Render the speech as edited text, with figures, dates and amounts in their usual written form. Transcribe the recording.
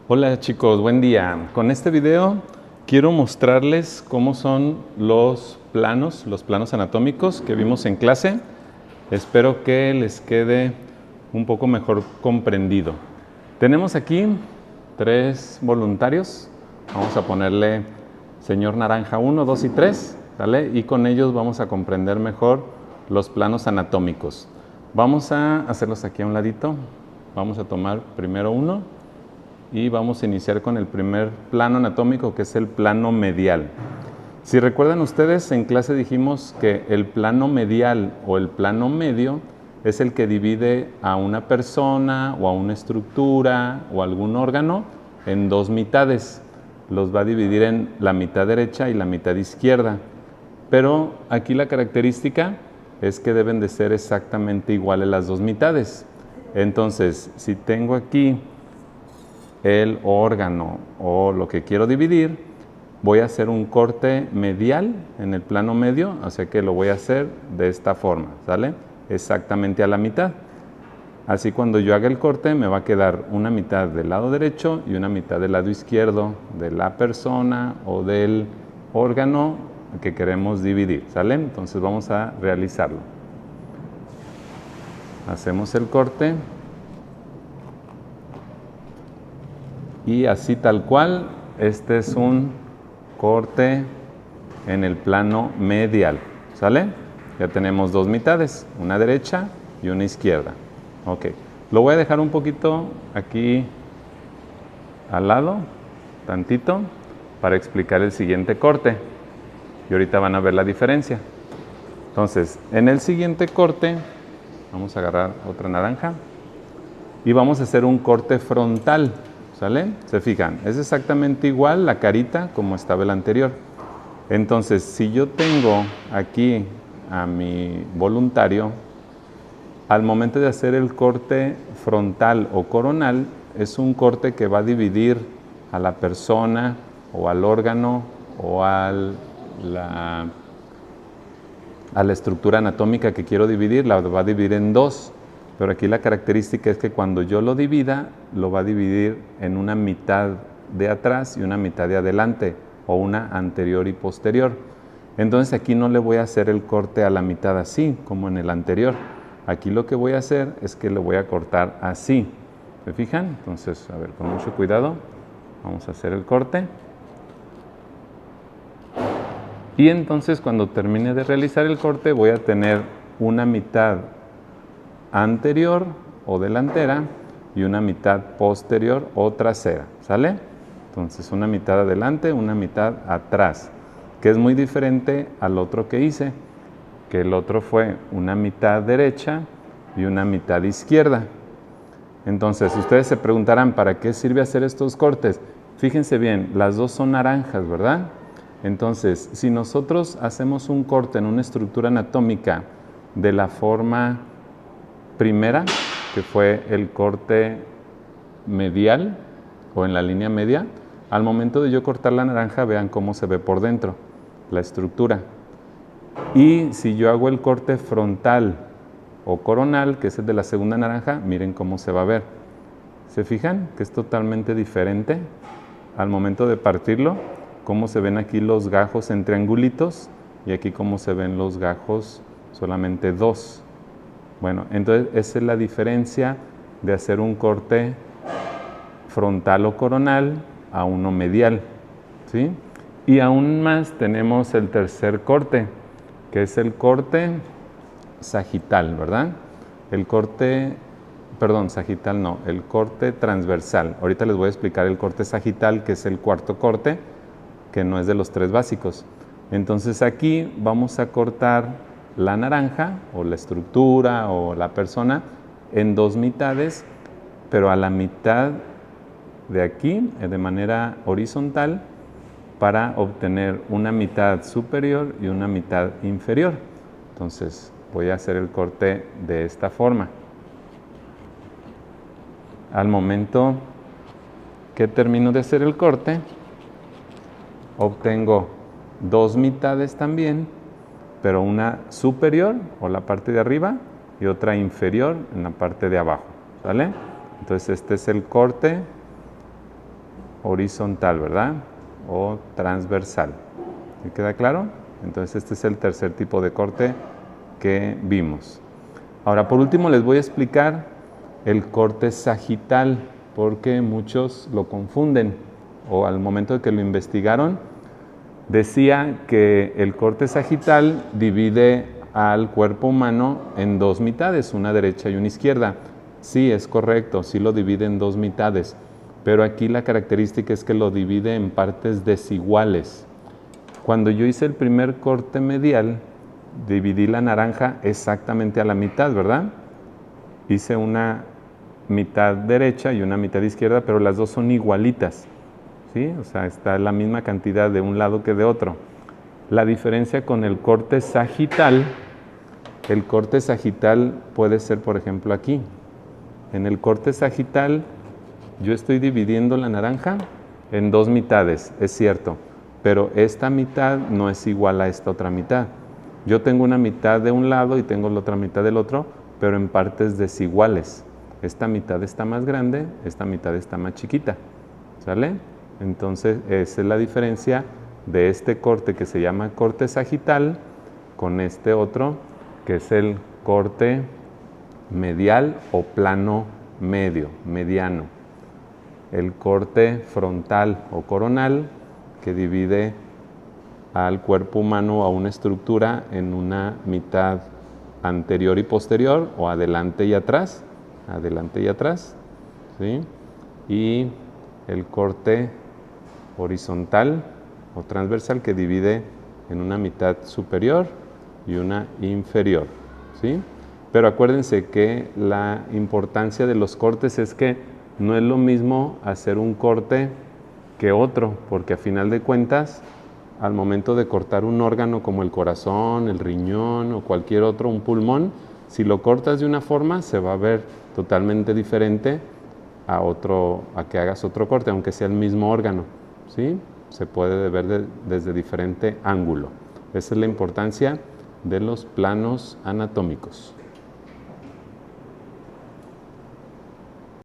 Hola chicos, buen día. Con este video quiero mostrarles cómo son los planos anatómicos que vimos en clase. Espero que les quede un poco mejor comprendido. Tenemos aquí 3 voluntarios. Vamos a ponerle señor naranja 1, 2 y 3, ¿vale? Y con ellos vamos a comprender mejor los planos anatómicos. Vamos a hacerlos aquí a un ladito. Vamos a tomar primero uno y vamos a iniciar con el primer plano anatómico, que es el plano medial. Si recuerdan ustedes, en clase dijimos que el plano medial o el plano medio es el que divide a una persona o a una estructura o algún órgano en 2 mitades. Los va a dividir en la mitad derecha y la mitad izquierda. Pero aquí la característica es que deben de ser exactamente iguales las 2 mitades. Entonces, si tengo aquí el órgano o lo que quiero dividir, voy a hacer un corte medial en el plano medio, o sea que lo voy a hacer de esta forma, ¿sale? Exactamente a la mitad. Así cuando yo haga el corte me va a quedar una mitad del lado derecho y una mitad del lado izquierdo de la persona o del órgano que queremos dividir, ¿sale? Entonces vamos a realizarlo. Hacemos el corte. Y así tal cual, este es un corte en el plano medial, ¿sale? Ya tenemos 2 mitades, una derecha y una izquierda. Ok, lo voy a dejar un poquito aquí al lado, tantito, para explicar el siguiente corte. Y ahorita van a ver la diferencia. Entonces, en el siguiente corte, vamos a agarrar otra naranja y vamos a hacer un corte frontal. ¿Sale? Se fijan, es exactamente igual la carita como estaba el anterior. Entonces, si yo tengo aquí a mi voluntario, al momento de hacer el corte frontal o coronal, es un corte que va a dividir a la persona o al órgano o a la estructura anatómica que quiero dividir, la va a dividir en 2. Pero aquí la característica es que cuando yo lo divida, lo va a dividir en una mitad de atrás y una mitad de adelante, o una anterior y posterior. Entonces aquí no le voy a hacer el corte a la mitad así, como en el anterior. Aquí lo que voy a hacer es que le voy a cortar así. ¿Se fijan? Entonces, a ver, con mucho cuidado, vamos a hacer el corte. Y entonces cuando termine de realizar el corte, voy a tener una mitad anterior o delantera y una mitad posterior o trasera, ¿sale? Entonces una mitad adelante, una mitad atrás, que es muy diferente al otro que hice, que el otro fue una mitad derecha y una mitad izquierda. Entonces ustedes se preguntarán, ¿para qué sirve hacer estos cortes? Fíjense bien, las dos son naranjas, ¿verdad? Entonces, si nosotros hacemos un corte en una estructura anatómica de la forma primera, que fue el corte medial o en la línea media, al momento de yo cortar la naranja, vean cómo se ve por dentro la estructura. Y si yo hago el corte frontal o coronal, que es el de la segunda naranja, miren cómo se va a ver. ¿Se fijan que es totalmente diferente al momento de partirlo? Cómo se ven aquí los gajos en triangulitos y aquí cómo se ven los gajos solamente 2. Bueno, entonces esa es la diferencia de hacer un corte frontal o coronal a uno medial, ¿sí? Y aún más tenemos el tercer corte, que es el corte sagital, ¿verdad? El corte, perdón, sagital no, el corte transversal. Ahorita les voy a explicar el corte sagital, que es el cuarto corte, que no es de los 3 básicos. Entonces aquí vamos a cortar la naranja o la estructura o la persona en 2 mitades, pero a la mitad de aquí, de manera horizontal, para obtener una mitad superior y una mitad inferior. Entonces voy a hacer el corte de esta forma. Al momento que termino de hacer el corte, obtengo 2 mitades también, pero una superior o la parte de arriba y otra inferior en la parte de abajo, ¿sale? Entonces este es el corte horizontal, ¿verdad? O transversal. ¿Me queda claro? Entonces este es el tercer tipo de corte que vimos. Ahora, por último, les voy a explicar el corte sagital, porque muchos lo confunden, o al momento de que lo investigaron, decía que el corte sagital divide al cuerpo humano en dos mitades, una derecha y una izquierda. Sí, es correcto, sí lo divide en dos mitades, pero aquí la característica es que lo divide en partes desiguales. Cuando yo hice el primer corte medial, dividí la naranja exactamente a la mitad, ¿verdad? Hice una mitad derecha y una mitad izquierda, pero las dos son igualitas, ¿sí? O sea, está la misma cantidad de un lado que de otro. La diferencia con el corte sagital puede ser, por ejemplo, aquí. En el corte sagital, yo estoy dividiendo la naranja en dos mitades, es cierto, pero esta mitad no es igual a esta otra mitad. Yo tengo una mitad de un lado y tengo la otra mitad del otro, pero en partes desiguales. Esta mitad está más grande, esta mitad está más chiquita, ¿sale? Entonces, esa es la diferencia de este corte que se llama corte sagital con este otro que es el corte medial o plano medio, mediano. El corte frontal o coronal que divide al cuerpo humano, a una estructura, en una mitad anterior y posterior, o adelante y atrás, ¿sí? Y el corte horizontal o transversal que divide en una mitad superior y una inferior, ¿sí? Pero acuérdense que la importancia de los cortes es que no es lo mismo hacer un corte que otro, porque a final de cuentas, al momento de cortar un órgano como el corazón, el riñón o cualquier otro, un pulmón, si lo cortas de una forma, se va a ver totalmente diferente a que hagas otro corte, aunque sea el mismo órgano, ¿sí? Se puede ver desde diferente ángulo. Esa es la importancia de los planos anatómicos.